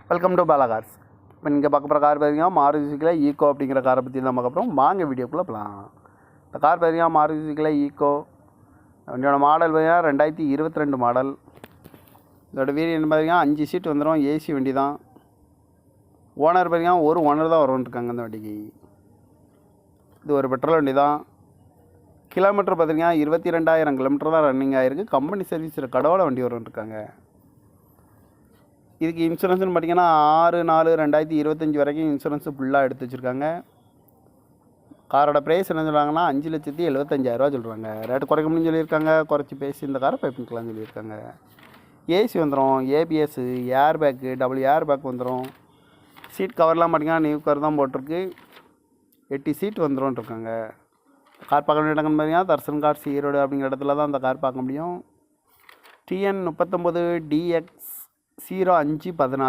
Welcome to Bala cars. இப்போ நீங்கள் பார்க்க போகிற கார் பார்த்தீங்கன்னா மாருதி சுசுகி ஈக்கோ அப்படிங்கிற காரை பற்றி தான் பார்க்க போகிறோம். வாங்க வீடியோக்குள்ளே போகலாம். இந்த கார் பார்த்தீங்கன்னா மாருதி சுசுகி ஈக்கோ. வண்டியோட மாடல் பார்த்தீங்கன்னா 2022 மாடல். இதோட வேரியன்ட் பார்த்தீங்கன்னா 5 சீட் வந்துடும். ஏசி வண்டி தான். ஓனர் பார்த்தீங்கன்னா ஒரு ஓனர் தான் வரும்ன்ருக்காங்க இந்த வண்டிக்கு. இது ஒரு பெட்ரோல் வண்டி தான். கிலோமீட்டர் பார்த்தீங்கன்னா 22,000 கிலோமீட்டர் தான் ரன்னிங் ஆகிருக்கு. கம்பெனி சர்வீஸில் கடவுள வண்டி வரும்ன்ருக்காங்க. இதுக்கு இன்சூரன்ஸ்னு பார்த்தீங்கன்னா 6/4/2025 வரைக்கும் இன்சூரன்ஸு ஃபுல்லாக எடுத்து வச்சுருக்காங்க. காரோட ப்ரைஸ் என்ன சொல்கிறாங்கன்னா 5,75,000 சொல்கிறாங்க. ரேட்டு குறைக்க முடியும்னு சொல்லியிருக்காங்க. குறைச்சி பேசி இந்த காரை பை பண்ணிக்கலாம்னு சொல்லியிருக்காங்க. ஏசி வந்துடும், ABS, air bag, double air bag வந்துடும். சீட் கவர்லாம் பார்த்தீங்கன்னா நியூ கவர் தான் போட்டிருக்கு. 8 சீட் வந்துடும்ன்ருக்காங்க. கார் பார்க்க வேண்டிய இடங்கள்னு பார்த்தீங்கன்னா தர்சன் கார்ஸ் ஈரோடு அப்படிங்கிற இடத்துல தான் அந்த கார் பார்க்க முடியும். TN 39 DX 0516